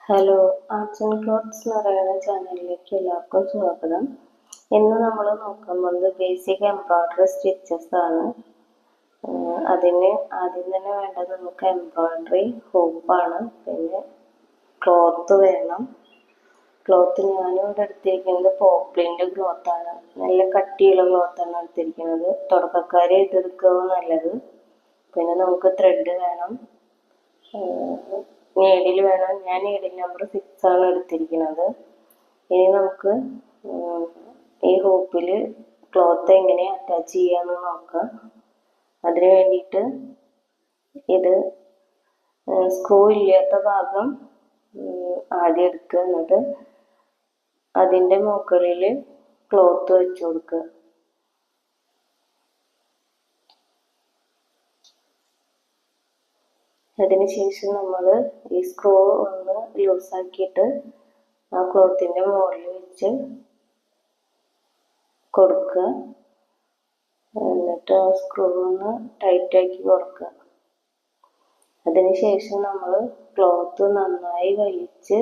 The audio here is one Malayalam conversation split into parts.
ഹലോ, ആർട്സ് ആൻഡ് ക്രാഫ്റ്റ്സ് എന്ന് പറയുന്ന ചാനലിലേക്ക് എല്ലാവർക്കും സ്വാഗതം. ഇന്ന് നമ്മൾ നോക്കാൻ പോകുന്നത് ബേസിക് എംബ്രോയ്ഡറി സ്റ്റിച്ചസ് ആണ്. അതിന് ആദ്യം തന്നെ വേണ്ടത് നമുക്ക് എംബ്രോയ്ഡറി ഹൂപ്പാണ്. പിന്നെ ക്ലോത്ത് വേണം. ക്ലോത്ത് ഞാനിവിടെ എടുത്തിരിക്കുന്നത് പോപ്ലിൻ്റെ ക്ലോത്താണ്. നല്ല കട്ടിയുള്ള ക്ലോത്താണ് എടുത്തിരിക്കുന്നത്. തുടക്കക്കാരെ ഇതെടുക്കുക നല്ലത്. പിന്നെ നമുക്ക് ത്രെഡ് വേണം, നീഡിൽ വേണം. ഞാൻ നീഡിൽ നമ്പർ 6 ആണ് എടുത്തിരിക്കുന്നത്. ഇനി നമുക്ക് ഈ ഹൂപ്പിൽ ക്ലോത്ത് എങ്ങനെ അറ്റാച്ച് ചെയ്യാമെന്ന് നോക്കാം. അതിന് വേണ്ടിയിട്ട് ഇത് സ്ക്രൂ ഇല്ലാത്ത ഭാഗം ആദ്യം എടുക്കുക, എന്നിട്ട് അതിൻ്റെ മുകളിൽ ക്ലോത്ത് വെച്ച് കൊടുക്കുക. അതിനുശേഷം നമ്മൾ ഈ സ്ക്രൂ ഒന്ന് ലൂസാക്കിയിട്ട് ആ ക്ലോത്തിൻ്റെ മുകളിൽ വെച്ച് കൊടുക്കുക. എന്നിട്ട് ആ സ്ക്രൂ ഒന്ന് ടൈറ്റാക്കി കൊടുക്കുക. അതിനുശേഷം നമ്മൾ ക്ലോത്ത് നന്നായി വലിച്ച്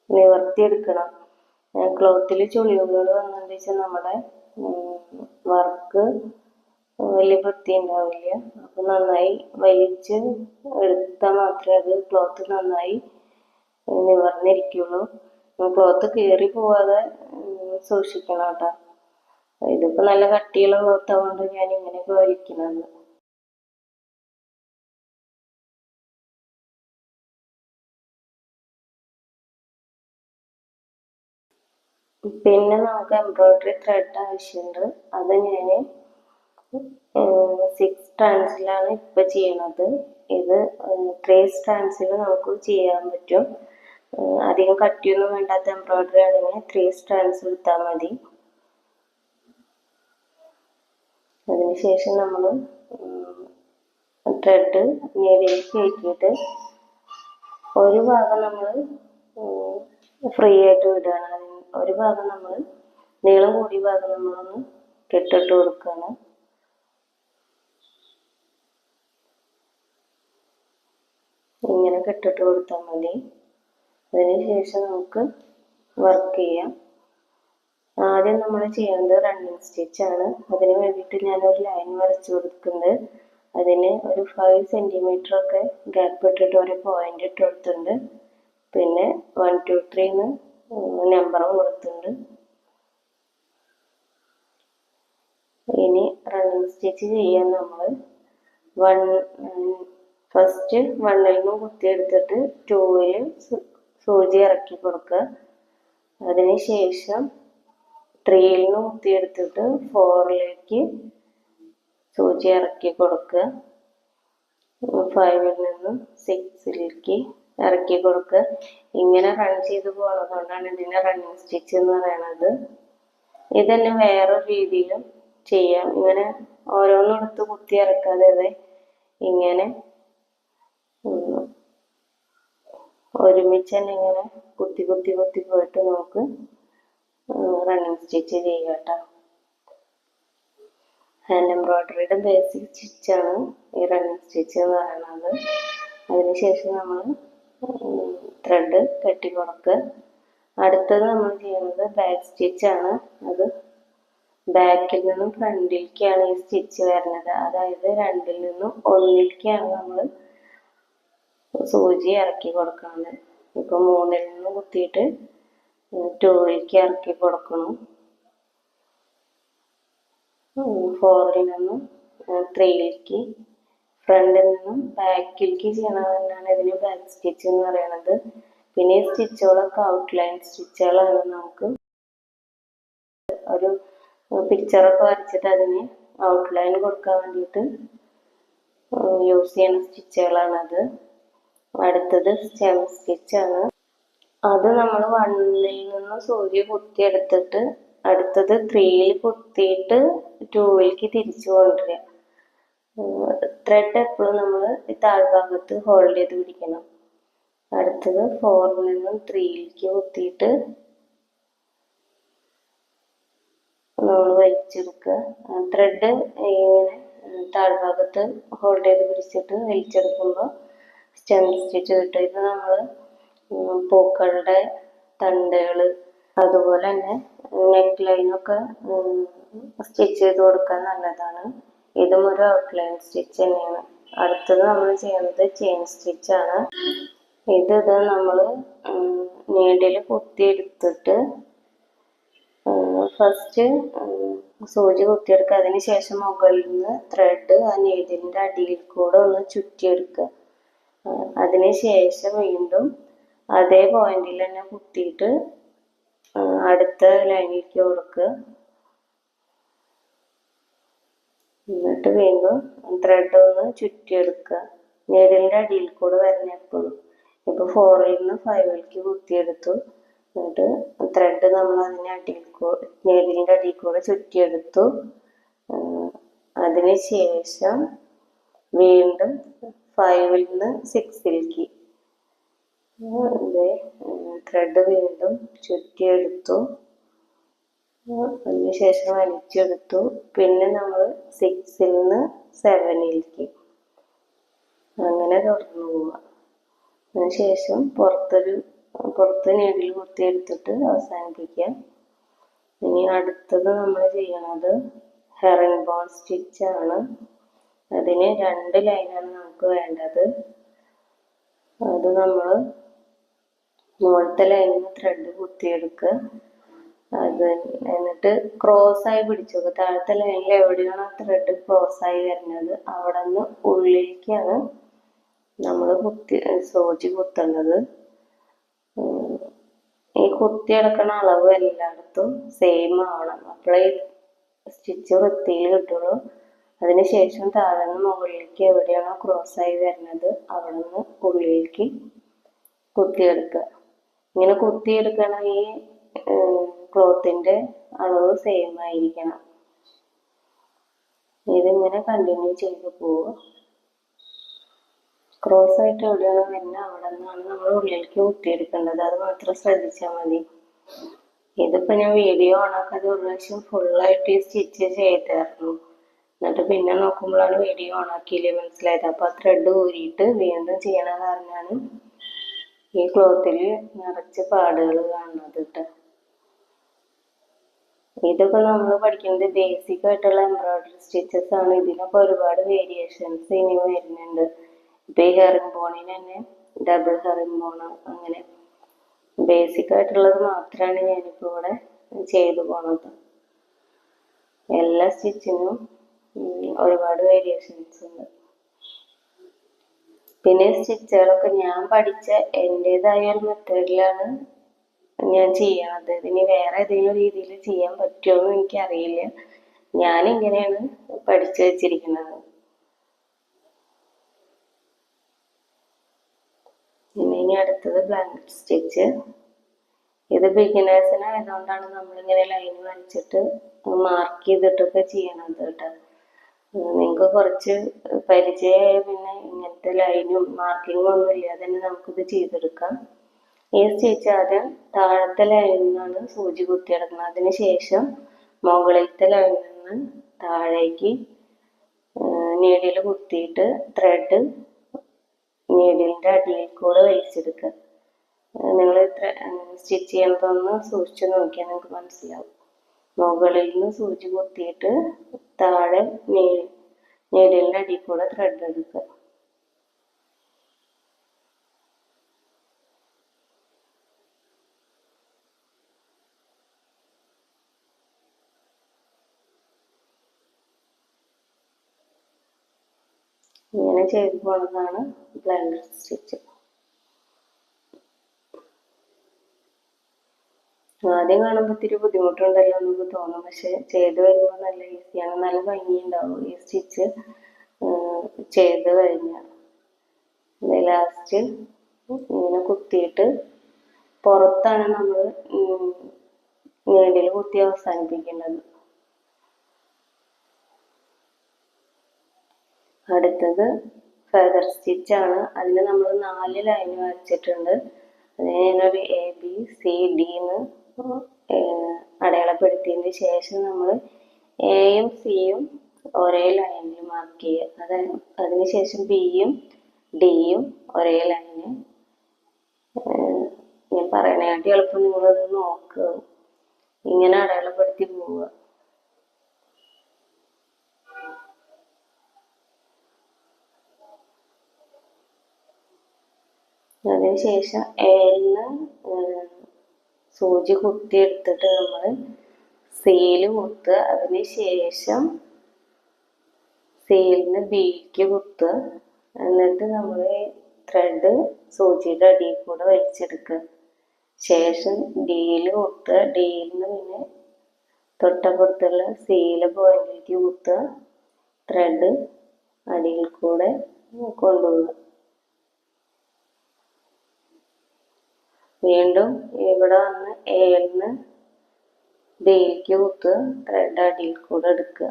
നിവർത്തിയെടുക്കണം. ക്ലോത്തിൽ ചുളിവുകൾ വന്നതെന്ന് വെച്ചാൽ നമ്മുടെ വർക്ക് വലിയ വൃത്തി ഉണ്ടാവില്ല. അപ്പം നന്നായി വലിച്ച് എടുത്താൽ മാത്രമേ അത് ക്ലോത്ത് നന്നായി നിവർന്നിരിക്കുള്ളൂ. ക്ലോത്ത് കീറി പോവാതെ സൂക്ഷിക്കണം കേട്ടോ. ഇതിപ്പോൾ നല്ല കട്ടിയുള്ള ക്ലോത്ത് ആവുകൊണ്ട് ഞാൻ ഇങ്ങനെയൊക്കെ വലിക്കുന്നത്. പിന്നെ നമുക്ക് എംബ്രോയ്ഡറി ത്രെഡ് ആവശ്യമുണ്ട്. അത് ഞാൻ 6 സ്ട്രാൻഡ്സിലാണ് ഇപ്പം ചെയ്യണത്. ഇത് 3 സ്ട്രാൻഡ്സിൽ നമുക്ക് ചെയ്യാൻ പറ്റും. അധികം കട്ടിയൊന്നും വേണ്ടാത്ത എംബ്രോയ്ഡറി ആണെങ്കിൽ 3 സ്ട്രാൻഡ്സ് എടുത്താൽ മതി. അതിനുശേഷം നമ്മൾ ത്രെഡ് നീഡിലേക്ക് കയറ്റിയിട്ട് ഒരു ഭാഗം നമ്മൾ ഫ്രീ ആയിട്ട് വിടുകയാണ്. ഒരു ഭാഗം നമ്മൾ നീളം കൂടിയ ഭാഗം നമ്മളൊന്ന് കെട്ടിട്ട് കൊടുക്കുകയാണ്. ഇങ്ങനെ കെട്ടിട്ട് കൊടുത്താൽ മതി. അതിനുശേഷം നമുക്ക് വർക്ക് ചെയ്യാം. ആദ്യം നമ്മൾ ചെയ്യുന്നത് റണ്ണിങ് സ്റ്റിച്ചാണ്. അതിന് വേണ്ടിയിട്ട് ഞാനൊരു ലൈൻ വരച്ചു കൊടുക്കുന്നുണ്ട്. അതിന് ഒരു 5 സെൻറ്റിമീറ്റർ ഒക്കെ ഗ്യാപ്പ് ഇട്ടിട്ട് ഒരു പോയിന്റ് ഇട്ട് കൊടുത്തിട്ടുണ്ട്. പിന്നെ 1 2 3 നമ്പറും കൊടുത്തിട്ടുണ്ട്. ഇനി റണ്ണിങ് സ്റ്റിച്ച് ചെയ്യാൻ നമ്മൾ ഫസ്റ്റ് 1ൽ നിന്ന് കുത്തിയെടുത്തിട്ട് 2ൽ സൂചി ഇറക്കി കൊടുക്കുക. അതിനുശേഷം 3ൽ നിന്ന് കുത്തിയെടുത്തിട്ട് 4ലേക്ക് സൂചി ഇറക്കി കൊടുക്കുക. 5ൽ നിന്ന് 6ലേക്ക് ഇറക്കി കൊടുക്കുക. ഇങ്ങനെ റൺ ചെയ്ത് പോകുന്നതുകൊണ്ടാണ് ഇതിനെ റണ്ണിങ് സ്റ്റിച്ച് എന്ന് പറയുന്നത്. ഇതന്നെ വേറൊരു രീതിയിലും ചെയ്യാം. ഇങ്ങനെ ഓരോന്നെടുത്ത് കുത്തി ഇറക്കാതെ ഇങ്ങനെ ഒരുമിച്ച് തന്നെ ഇങ്ങനെ കുത്തി പോയിട്ട് നമുക്ക് റണ്ണിങ് സ്റ്റിച്ച് ചെയ്യുക കേട്ടോ. ഹാൻഡ് എംബ്രോയ്ഡറിയുടെ ബേസിക് സ്റ്റിച്ചാണ് ഈ റണ്ണിങ് സ്റ്റിച്ച് എന്ന് പറയുന്നത്. അതിനുശേഷം നമ്മൾ ത്രെഡ് കെട്ടി കൊടുക്കുക. അടുത്തത് നമ്മൾ ചെയ്യുന്നത് ബാക്ക് സ്റ്റിച്ചാണ്. അത് ബാക്കിൽ നിന്നും ഫ്രണ്ടിലേക്കാണ് ഈ സ്റ്റിച്ച് വരുന്നത്. അതായത് 2ൽ നിന്നും 1ലേക്കാണ് നമ്മൾ സൂചി ഇറക്കി കൊടുക്കുന്നത്. ഇപ്പം 3ൽ നിന്ന് കുത്തിയിട്ട് 2ലേക്ക് ഇറക്കി കൊടുക്കണം. 4ൽ നിന്നും 3ലേക്ക് ഫ്രണ്ടിൽ നിന്നും ബാക്കിലേക്ക് ചെയ്യണതാണ് ഇതിന് ബാക്ക് സ്റ്റിച്ച് എന്ന് പറയുന്നത്. പിന്നെ ഈ സ്റ്റിച്ചുകളൊക്കെ ഔട്ട്ലൈൻ സ്റ്റിച്ചുകളാണ്. നമുക്ക് ഒരു പിക്ചറൊക്കെ വരച്ചിട്ട് അതിന് ഔട്ട്ലൈൻ കൊടുക്കാൻ വേണ്ടിയിട്ട് യൂസ് ചെയ്യുന്ന സ്റ്റിച്ചുകളാണത്. അടുത്തത് സ്റ്റെം സ്റ്റിച്ചാണ്. അത് നമ്മൾ 1ൽ നിന്ന് സൂചി കുത്തിയെടുത്തിട്ട് അടുത്തത് 3ൽ കുത്തിയിട്ട് 2ലേക്ക് തിരിച്ചു കൊണ്ടുവരിക. ത്രെഡ് എപ്പോഴും നമ്മൾ താഴ്ഭാഗത്ത് ഹോൾഡ് ചെയ്ത് പിടിക്കണം. അടുത്തത് 4ൽ നിന്നും 3ലേക്ക് കുത്തിയിട്ട് നമ്മൾ വലിച്ചെടുക്കുക. ത്രെഡ് ഇങ്ങനെ താഴ്ഭാഗത്ത് ഹോൾഡ് ചെയ്ത് പിടിച്ചിട്ട് വലിച്ചെടുക്കുമ്പോൾ സ്റ്റെം സ്റ്റിച്ച് കിട്ടും. ഇത് നമ്മൾ പൂക്കളുടെ തണ്ടുകൾ, അതുപോലെ തന്നെ നെക്ക് ലൈനൊക്കെ സ്റ്റിച്ച് ചെയ്ത് കൊടുക്കാൻ നല്ലതാണ്. ഇതും ഒരു ഔട്ട്ലൈൻ സ്റ്റിച്ച് തന്നെയാണ്. അടുത്തത് നമ്മൾ ചെയ്യുന്നത് ചെയിൻ സ്റ്റിച്ചാണ്. ഇത് നമ്മൾ നീഡിൽ കുത്തിയെടുത്തിട്ട് ഫസ്റ്റ് സൂചി കുത്തിയെടുക്കുക. അതിന് ശേഷം മുകളിൽ നിന്ന് ത്രെഡ് ആ നീഡിലിൻ്റെ അടിയിൽ കൂടെ ഒന്ന് ചുറ്റിയെടുക്കുക. അതിന് ശേഷം വീണ്ടും അതേ പോയിന്റിൽ തന്നെ കുത്തിയിട്ട് അടുത്ത ലൈനിലേക്ക് കൊടുക്കുക. എന്നിട്ട് വീണ്ടും ത്രെഡ് ഒന്ന് ചുറ്റിയെടുക്കുക. നീഡിലിൻ്റെ അടിയിൽ കൂടെ വരണം എപ്പോഴും. ഇപ്പോൾ 4ൽ നിന്ന് 5ലേക്ക് കുത്തിയെടുത്തു. എന്നിട്ട് ത്രെഡ് നമ്മൾ അതിൻ്റെ നീഡിലിൻ്റെ അടിയിൽ കൂടെ ചുറ്റിയെടുത്തു. അതിന് ശേഷം വീണ്ടും 5ൽ നിന്ന് 6ലേക്ക് ത്രെഡ് വീണ്ടും ചുറ്റിയെടുത്തു. അതിനുശേഷം വലിച്ചെടുത്തു. പിന്നെ നമ്മൾ 6ൽ നിന്ന് 7ലേക്ക് അങ്ങനെ തുടർന്നു പോവുക. അതിനുശേഷം പുറത്ത് നീഡിൽ കുത്തിയെടുത്തിട്ട് അവസാനിപ്പിക്കുക. ഇനി അടുത്തത് നമ്മൾ ചെയ്യണത് ഹെറിംഗ് ബോൺ സ്റ്റിച്ചാണ്. അതിന് 2 ലൈനാണ് നമുക്ക് വേണ്ടത്. അത് നമ്മൾ മുകളിലത്തെ ലൈനിൽ നിന്ന് ത്രെഡ് കുത്തിയെടുക്കുക. അത് എന്നിട്ട് ക്രോസായി പിടിച്ചു വെക്കുക. താഴത്തെ ലൈനിൽ എവിടെയാണോ ത്രെഡ് ക്രോസായി വരുന്നത് അവിടെ നിന്ന് ഉള്ളിലേക്കാണ് നമ്മൾ സൂചി കുത്തേണ്ടത്. ഈ കുത്തിയെടുക്കണ അളവ് എല്ലായിടത്തും സെയിം ആവണം. അപ്പോഴേ സ്റ്റിച്ച് വൃത്തിയിൽ കിട്ടുള്ളൂ. അതിനുശേഷം താഴെ നിന്ന് മുകളിലേക്ക് എവിടെയാണോ ക്രോസായി വരുന്നത് അവിടെ നിന്ന് ഉള്ളിലേക്ക് കുത്തിയെടുക്കുക. ഇങ്ങനെ കുത്തിയെടുക്കണ ഈ ക്ലോത്തിൻ്റെ അളവ് സെയിം ആയിരിക്കണം. ഇതിങ്ങനെ കണ്ടിന്യൂ ചെയ്ത് പോവുക. ക്രോസ് ആയിട്ട് എവിടെയാണ് വരുന്നത് അവിടെ നിന്നാണ് നമ്മൾ ഉള്ളിലേക്ക് കുത്തിയെടുക്കേണ്ടത്. അത് മാത്രം ശ്രദ്ധിച്ചാൽ മതി. ഇതിപ്പോൾ ഞാൻ വീഡിയോ ഓണാക്കാതെ ഒരു പ്രാവശ്യം ഫുള്ളായിട്ട് ഈ സ്റ്റിച്ച് ചെയ്തായിരുന്നു. എന്നിട്ട് പിന്നെ നോക്കുമ്പോഴാണ് വീഡിയോ ഓണാക്കിയില്ലേ മനസ്സിലായത്. അപ്പോൾ ആ ത്രെഡ് ഊരിയിട്ട് വീണ്ടും ചെയ്യണ കാരണമാണ് ഈ ക്ലോത്തിൽ നിറച്ച് പാടുകൾ കാണുന്നത് കേട്ടോ. ഇതൊക്കെ നമ്മൾ പഠിക്കുന്നത് ബേസിക് ആയിട്ടുള്ള എംബ്രോയിഡറി സ്റ്റിച്ചസ് ആണ്. ഇതിനൊക്കെ ഒരുപാട് വേരിയേഷൻസ് ഇനി വരുന്നുണ്ട്. ഇപ്പോൾ ഈ ഹെറിംഗ് ബോണിന് തന്നെ ഡബിൾ ഹെറിംഗ് ബോണ്, അങ്ങനെ ബേസിക് ആയിട്ടുള്ളത് മാത്രമാണ് ഞാനിപ്പോൾ ഇവിടെ ചെയ്തു പോണത്. എല്ലാ സ്റ്റിച്ചിനും ഒരുപാട് വേരിയേഷൻസ് ഉണ്ട്. പിന്നെ സ്റ്റിച്ചുകളൊക്കെ ഞാൻ പഠിച്ച എൻ്റെതായ ഒരു മെത്തേഡിലാണ് ഞാൻ ചെയ്യണത്. ഇതിന് വേറെ ഏതെങ്കിലും രീതിയിൽ ചെയ്യാൻ പറ്റുമോ എന്ന് എനിക്കറിയില്ല. ഞാനിങ്ങനെയാണ് പഠിച്ചു വെച്ചിരിക്കുന്നത്. പിന്നെ ഇനി അടുത്തത് ബ്ലാങ്കറ്റ് സ്റ്റിച്ച്. ഇത് ബിഗിനേഴ്സിനായതുകൊണ്ടാണ് നമ്മളിങ്ങനെ ലൈൻ വരച്ചിട്ട് മാർക്ക് ചെയ്തിട്ടൊക്കെ ചെയ്യണത് കേട്ടോ. നിങ്ങൾക്ക് കുറച്ച് പരിചയമായ പിന്നെ ഇങ്ങനത്തെ ലൈനും മാർക്കിങ്ങും ഒന്നും ഇല്ലാതെ തന്നെ നമുക്കിത് ചെയ്തെടുക്കാം. ഈ സ്റ്റിച്ച് ആദ്യം താഴത്തെ ലൈനിൽ നിന്നാണ് സൂചി കുത്തിയെടുക്കുന്നത്. അതിന് ശേഷം മുകളിലത്തെ ലൈനിൽ നിന്ന് താഴേക്ക് നീഡിൽ കുത്തിയിട്ട് ത്രെഡ് നീഡിലിൻ്റെ അടിയിൽ കൂടെ വലിച്ചെടുക്കുക. നിങ്ങൾ സ്റ്റിച്ച് ചെയ്യണതൊന്ന് സൂക്ഷിച്ച് നോക്കിയാൽ നിങ്ങൾക്ക് മനസ്സിലാവും. മുകളിൽ നിന്ന് സൂചി കുത്തിയിട്ട് താഴെ നീഡിലിൻ്റെ അടിയിൽ കൂടെ ത്രെഡ് എടുക്കുക. ഇങ്ങനെ ചെയ്തു പോകുന്നതാണ് ബ്ലാങ്കറ്റ് സ്റ്റിച്ച്. ആദ്യം കാണുമ്പോൾ ഇത്തിരി ബുദ്ധിമുട്ടുണ്ടല്ലോ എന്നൊക്കെ തോന്നും. പക്ഷെ ചെയ്ത് വരുമ്പോൾ നല്ല ഈസിയാണ്, നല്ല ഭംഗിയുണ്ടാവും ഈ സ്റ്റിച്ച് ചെയ്ത് കഴിഞ്ഞാൽ. ലാസ്റ്റ് ഇങ്ങനെ കുത്തിയിട്ട് പുറത്താണ് നമ്മൾ നീഡിൽ കുത്തി അവസാനിപ്പിക്കേണ്ടത്. അടുത്തത് ഫെദർ സ്റ്റിച്ചാണ്. അതിൽ നമ്മൾ 4 ലൈൻ വരച്ചിട്ടുണ്ട്. അതിന് ഞാനൊരു ABCD എന്ന് അടയാളപ്പെടുത്തിയതിന് ശേഷം നമ്മൾ Aയും Cയും ഒരേ ലൈനിൽ മാർക്ക് ചെയ്യുക. അതിനുശേഷം Bയും ഡിയും ഒരേ ലൈന്. ഞാൻ പറയണാട്ടി എളുപ്പം നിങ്ങളത് നോക്കുക, ഇങ്ങനെ അടയാളപ്പെടുത്തി പോവുക. അതിനുശേഷം എന്ന് സൂചി കുത്തി എടുത്തിട്ട് നമ്മൾ സീല് കുത്തുക. അതിനുശേഷം സീലിന് ബിക്ക് കുത്തുക. എന്നിട്ട് നമ്മൾ ത്രെഡ് സൂചിയുടെ അടിയിൽ കൂടെ വലിച്ചെടുക്കുക. ശേഷം ഡിയിൽ കുത്തുക. ഡിയിൽ നിന്ന് പിന്നെ തൊട്ടപ്പുറത്തുള്ള സീല് പോയിന്റിലേക്ക് കുത്തുക. ത്രെഡ് അടിയിൽ കൂടെ കൊണ്ടുപോവുക. വീണ്ടും ഇവിടെ വന്ന് എന്ന് ഡിയിലേക്ക് കുത്തുക. ത്രെഡ് അടിയിൽ കൂടെ എടുക്കുക.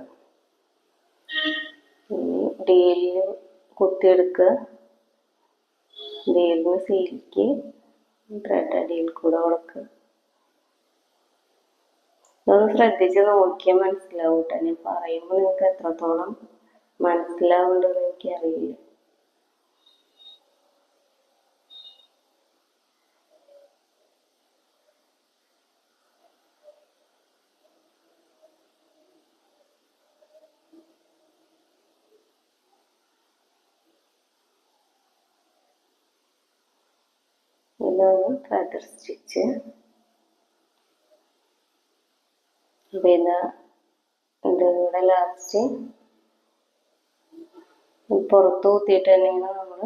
ഇനി ഡിയിൽ കുത്തിയെടുക്കുക. ഡിയിൽ നിന്ന് സീലിക്ക് ത്രെഡ് അടിയിൽ കൂടെ കൊടുക്കുക. ഇതൊന്ന് ശ്രദ്ധിച്ച് നോക്കിയാൽ മനസ്സിലാവും കേട്ടോ. ഞാൻ പറയുമ്പോൾ നിങ്ങൾക്ക് എത്രത്തോളം മനസ്സിലാവുന്നുണ്ടെന്ന് എനിക്കറിയില്ല. ഇതാണ് ഫെദർ സ്റ്റിച്ച്. പിന്നെ ഇതിവിടെ ലാസ്റ്റ് പുറത്ത് കുത്തിയിട്ട് തന്നെയാണ് നമ്മൾ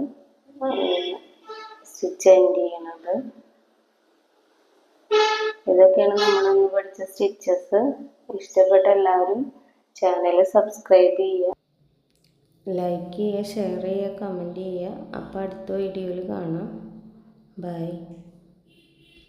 സ്റ്റിച്ച് എൻഡ് ചെയ്യണത്. ഇതൊക്കെയാണ് നമ്മളന്ന് പഠിച്ച സ്റ്റിച്ചസ്. ഇഷ്ടപ്പെട്ട എല്ലാവരും ചാനൽ സബ്സ്ക്രൈബ് ചെയ്യുക, ലൈക്ക് ചെയ്യുക, ഷെയർ ചെയ്യുക, കമൻറ്റ് ചെയ്യുക. അപ്പോൾ അടുത്ത വീഡിയോയിൽ കാണാം. ബൈ.